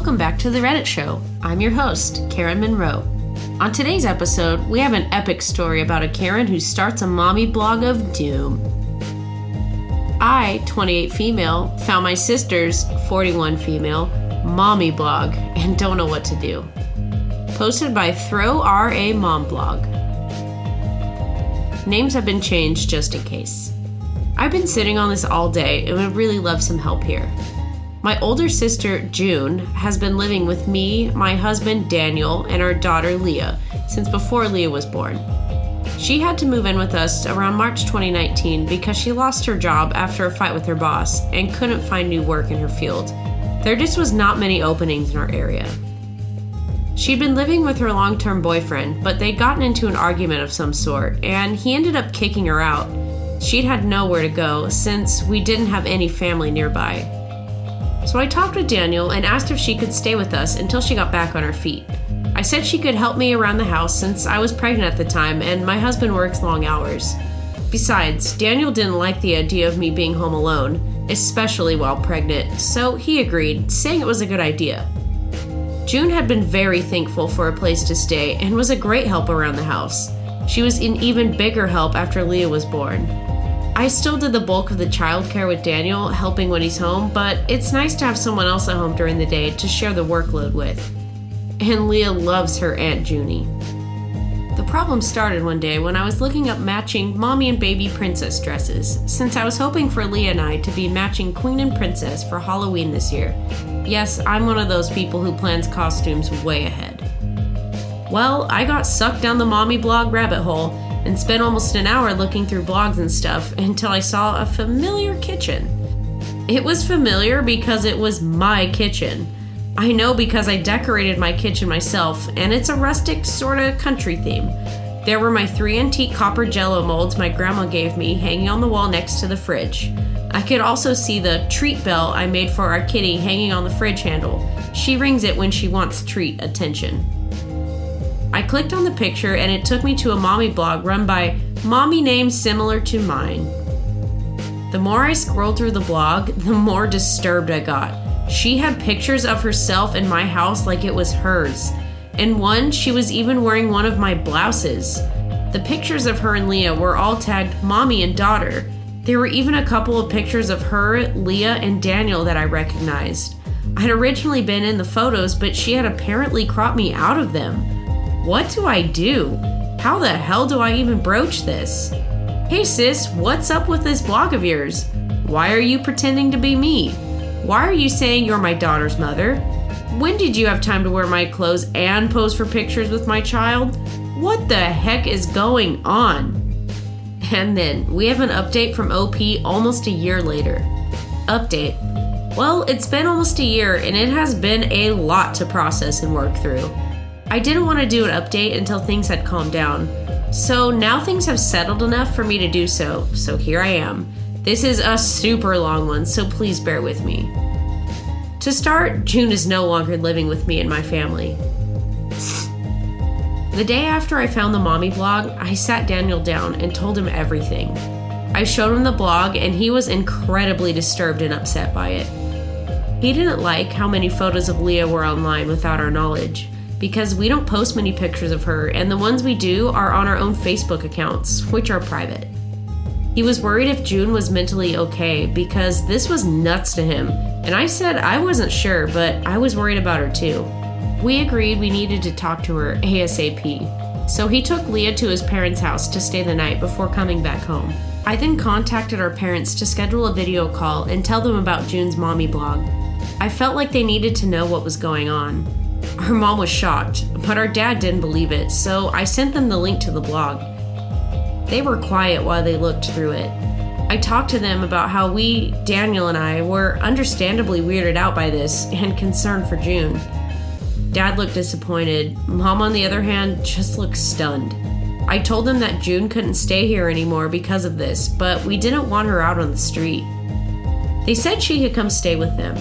welcome back to The Reddit Show. I'm your host, Karen Monroe. On today's episode, we have an epic story about a Karen who starts a mommy blog of doom. I, 28 female, found my sister's, 41 female, mommy blog and don't know what to do. Posted by Throw RA Mom Blog. Names have been changed just in case. I've been sitting on this all day and would really love some help here. My older sister, June, has been living with me, my husband, Daniel, and our daughter, Leah, since before Leah was born. She had to move in with us around March 2019 because she lost her job after a fight with her boss and couldn't find new work in her field. There just was not many openings in our area. She'd been living with her long-term boyfriend, but they'd gotten into an argument of some sort, and he ended up kicking her out. She'd had nowhere to go since we didn't have any family nearby. So I talked with Daniel and asked if she could stay with us until she got back on her feet. I said she could help me around the house since I was pregnant at the time and my husband works long hours. Besides, Daniel didn't like the idea of me being home alone, especially while pregnant, so he agreed, saying it was a good idea. June had been very thankful for a place to stay and was a great help around the house. She was an even bigger help after Leah was born. I still did the bulk of the childcare with Daniel, helping when he's home, but it's nice to have someone else at home during the day to share the workload with. And Leah loves her Aunt Junie. The problem started one day when I was looking up matching mommy and baby princess dresses, since I was hoping for Leah and I to be matching queen and princess for Halloween this year. Yes, I'm one of those people who plans costumes way ahead. Well, I got sucked down the mommy blog rabbit hole and spent almost an hour looking through blogs and stuff until I saw a familiar kitchen. It was familiar because it was my kitchen. I know because I decorated my kitchen myself, and it's a rustic, sorta country theme. There were my 3 antique copper Jell-O molds my grandma gave me hanging on the wall next to the fridge. I could also see the treat bell I made for our kitty hanging on the fridge handle. She rings it when she wants treat attention. I clicked on the picture and it took me to a mommy blog run by mommy names similar to mine. The more I scrolled through the blog, the more disturbed I got. She had pictures of herself in my house like it was hers. In one, she was even wearing one of my blouses. The pictures of her and Leah were all tagged mommy and daughter. There were even a couple of pictures of her, Leah, and Daniel that I recognized. I'd originally been in the photos, but she had apparently cropped me out of them. What do I do? How the hell do I even broach this? Hey sis, what's up with this blog of yours? Why are you pretending to be me? Why are you saying you're my daughter's mother? When did you have time to wear my clothes and pose for pictures with my child? What the heck is going on? And then we have an update from OP almost a year later. Update. Well, it's been almost a year and it has been a lot to process and work through. I didn't want to do an update until things had calmed down. So now things have settled enough for me to do so here I am. This is a super long one, so please bear with me. To start, June is no longer living with me and my family. The day after I found the mommy blog, I sat Daniel down and told him everything. I showed him the blog and he was incredibly disturbed and upset by it. He didn't like how many photos of Leah were online without our knowledge, because we don't post many pictures of her, and the ones we do are on our own Facebook accounts, which are private. He was worried if June was mentally okay, because this was nuts to him, and I said I wasn't sure, but I was worried about her too. We agreed we needed to talk to her ASAP, so he took Leah to his parents' house to stay the night before coming back home. I then contacted our parents to schedule a video call and tell them about June's mommy blog. I felt like they needed to know what was going on. Her mom was shocked, but our dad didn't believe it, so I sent them the link to the blog. They were quiet while they looked through it. I talked to them about how we, Daniel and I, were understandably weirded out by this and concerned for June. Dad looked disappointed. Mom, on the other hand, just looked stunned. I told them that June couldn't stay here anymore because of this, but we didn't want her out on the street. They said she could come stay with them.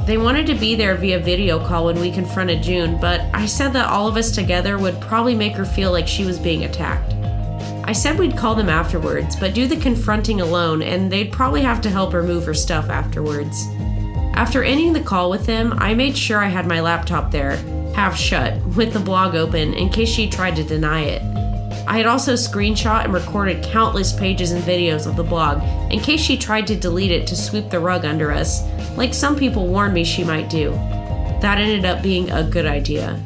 They wanted to be there via video call when we confronted June, but I said that all of us together would probably make her feel like she was being attacked. I said we'd call them afterwards, but do the confronting alone, and they'd probably have to help her move her stuff afterwards. After ending the call with him, I made sure I had my laptop there, half shut, with the blog open in case she tried to deny it. I had also screenshot and recorded countless pages and videos of the blog in case she tried to delete it to sweep the rug under us, like some people warned me she might do. That ended up being a good idea.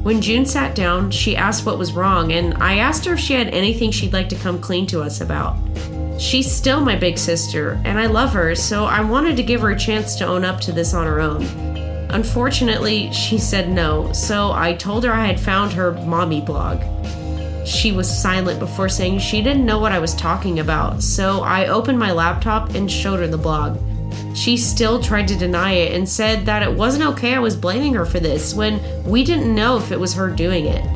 When June sat down, she asked what was wrong, and I asked her if she had anything she'd like to come clean to us about. She's still my big sister, and I love her, so I wanted to give her a chance to own up to this on her own. Unfortunately, she said no, so I told her I had found her mommy blog. She was silent before saying she didn't know what I was talking about, so I opened my laptop and showed her the blog. She still tried to deny it and said that it wasn't okay I was blaming her for this when we didn't know if it was her doing it.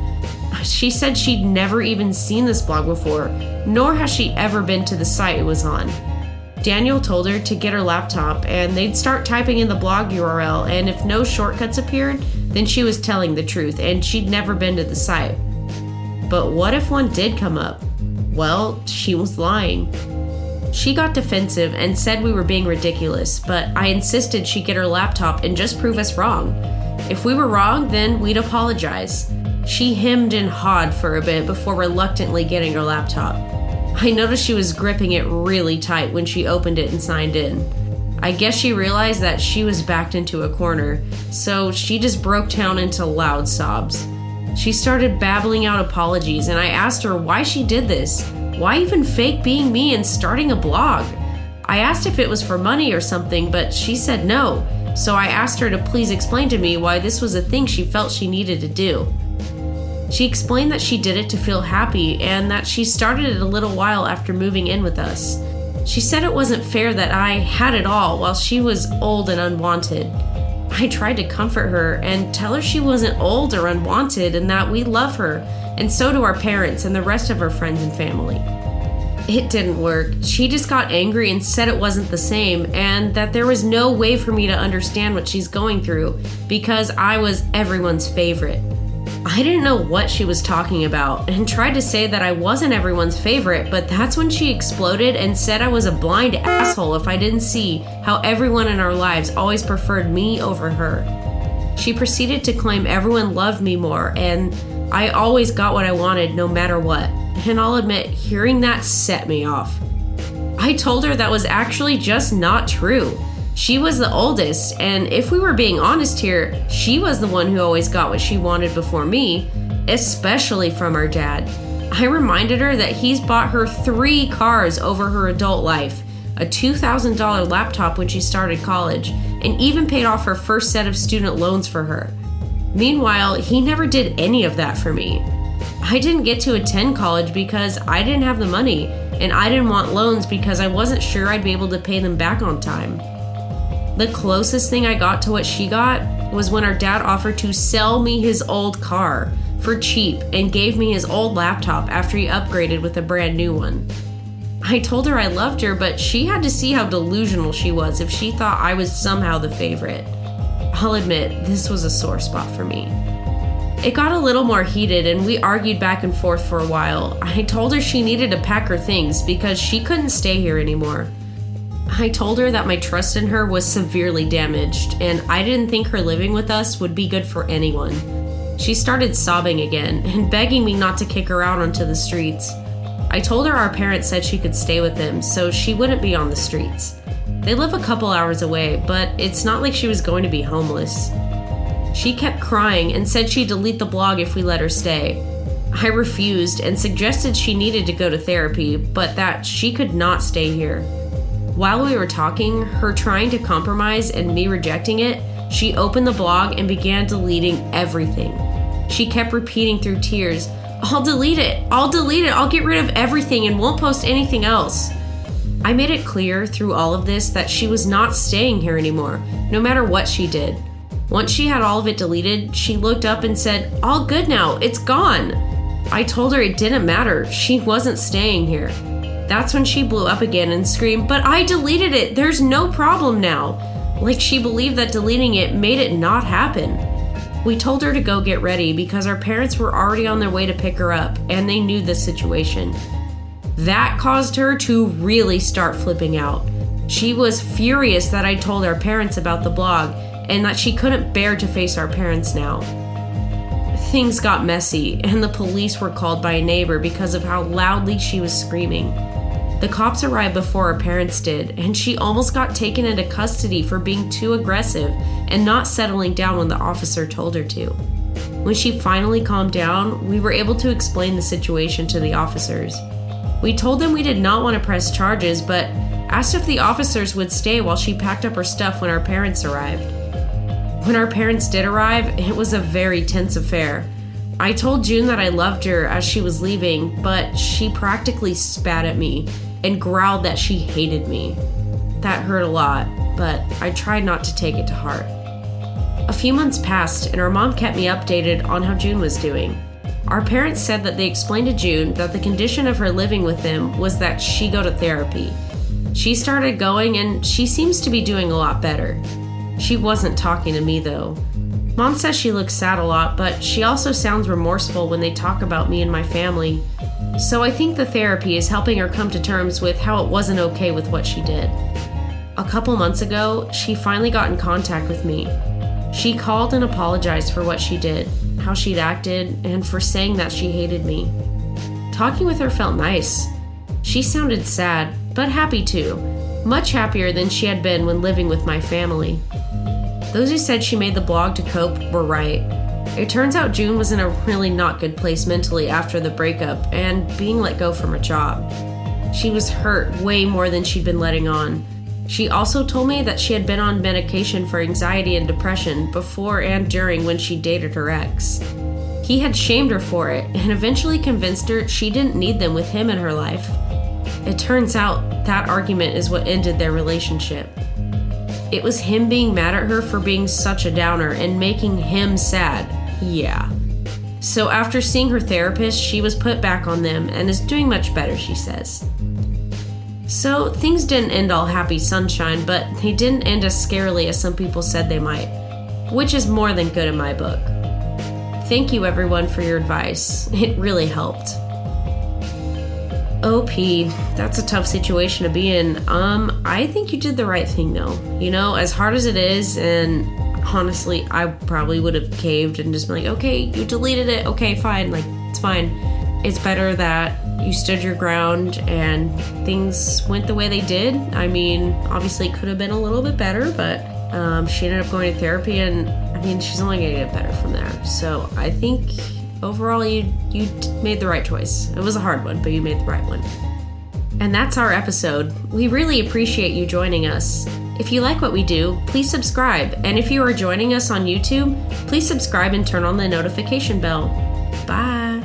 She said she'd never even seen this blog before, nor has she ever been to the site it was on. Daniel told her to get her laptop and they'd start typing in the blog URL, and if no shortcuts appeared, then she was telling the truth and she'd never been to the site. But what if one did come up? Well, she was lying. She got defensive and said we were being ridiculous, but I insisted she get her laptop and just prove us wrong. If we were wrong, then we'd apologize. She hemmed and hawed for a bit before reluctantly getting her laptop. I noticed she was gripping it really tight when she opened it and signed in. I guess she realized that she was backed into a corner, so she just broke down into loud sobs. She started babbling out apologies, and I asked her why she did this. Why even fake being me and starting a blog? I asked if it was for money or something, but she said no, so I asked her to please explain to me why this was a thing she felt she needed to do. She explained that she did it to feel happy and that she started it a little while after moving in with us. She said it wasn't fair that I had it all while she was old and unwanted. I tried to comfort her and tell her she wasn't old or unwanted and that we love her, and so do our parents and the rest of her friends and family. It didn't work. She just got angry and said it wasn't the same and that there was no way for me to understand what she's going through because I was everyone's favorite. I didn't know what she was talking about and tried to say that I wasn't everyone's favorite, but that's when she exploded and said I was a blind asshole if I didn't see how everyone in our lives always preferred me over her. She proceeded to claim everyone loved me more and I always got what I wanted no matter what, and I'll admit, hearing that set me off. I told her that was actually just not true. She was the oldest, and if we were being honest here, she was the one who always got what she wanted before me, especially from our dad. I reminded her that he's bought her 3 cars over her adult life, a $2,000 laptop when she started college, and even paid off her first set of student loans for her. Meanwhile, he never did any of that for me. I didn't get to attend college because I didn't have the money, and I didn't want loans because I wasn't sure I'd be able to pay them back on time. The closest thing I got to what she got was when our dad offered to sell me his old car for cheap and gave me his old laptop after he upgraded with a brand new one. I told her I loved her, but she had to see how delusional she was if she thought I was somehow the favorite. I'll admit, this was a sore spot for me. It got a little more heated and we argued back and forth for a while. I told her she needed to pack her things because she couldn't stay here anymore. I told her that my trust in her was severely damaged and I didn't think her living with us would be good for anyone. She started sobbing again and begging me not to kick her out onto the streets. I told her our parents said she could stay with them so she wouldn't be on the streets. They live a couple hours away, but it's not like she was going to be homeless. She kept crying and said she'd delete the blog if we let her stay. I refused and suggested she needed to go to therapy, but that she could not stay here. While we were talking, her trying to compromise and me rejecting it, she opened the blog and began deleting everything. She kept repeating through tears, I'll delete it, I'll get rid of everything and won't post anything else. I made it clear through all of this that she was not staying here anymore, no matter what she did. Once she had all of it deleted, she looked up and said, all good now, it's gone. I told her it didn't matter, she wasn't staying here. That's when she blew up again and screamed, but I deleted it, there's no problem now. Like she believed that deleting it made it not happen. We told her to go get ready because our parents were already on their way to pick her up and they knew the situation. That caused her to really start flipping out. She was furious that I told our parents about the blog and that she couldn't bear to face our parents now. Things got messy, and the police were called by a neighbor because of how loudly she was screaming. The cops arrived before our parents did, and she almost got taken into custody for being too aggressive and not settling down when the officer told her to. When she finally calmed down, we were able to explain the situation to the officers. We told them we did not want to press charges, but asked if the officers would stay while she packed up her stuff when our parents arrived. When our parents did arrive, it was a very tense affair. I told June that I loved her as she was leaving, but she practically spat at me and growled that she hated me. That hurt a lot, but I tried not to take it to heart. A few months passed, and our mom kept me updated on how June was doing. Our parents said that they explained to June that the condition of her living with them was that she go to therapy. She started going, and she seems to be doing a lot better. She wasn't talking to me, though. Mom says she looks sad a lot, but she also sounds remorseful when they talk about me and my family. So I think the therapy is helping her come to terms with how it wasn't okay with what she did. A couple months ago, she finally got in contact with me. She called and apologized for what she did, how she'd acted, and for saying that she hated me. Talking with her felt nice. She sounded sad, but happy too. Much happier than she had been when living with my family. Those who said she made the blog to cope were right. It turns out June was in a really not good place mentally after the breakup and being let go from her job. She was hurt way more than she'd been letting on. She also told me that she had been on medication for anxiety and depression before and during when she dated her ex. He had shamed her for it and eventually convinced her she didn't need them with him in her life. It turns out that argument is what ended their relationship. It was him being mad at her for being such a downer and making him sad. Yeah. So after seeing her therapist, she was put back on them and is doing much better, she says. So things didn't end all happy sunshine, but they didn't end as scarily as some people said they might, which is more than good in my book. Thank you everyone for your advice. It really helped. OP, that's a tough situation to be in. I think you did the right thing though. You know, as hard as it is, and honestly, I probably would have caved and just been like, okay, you deleted it, okay, fine, like, it's fine. It's better that you stood your ground and things went the way they did. I mean, obviously it could have been a little bit better, but she ended up going to therapy, and I mean, she's only gonna get better from there. So I think overall you made the right choice. It was a hard one, but you made the right one. And that's our episode. We really appreciate you joining us. If you like what we do, please subscribe. And if you are joining us on YouTube, please subscribe and turn on the notification bell. Bye.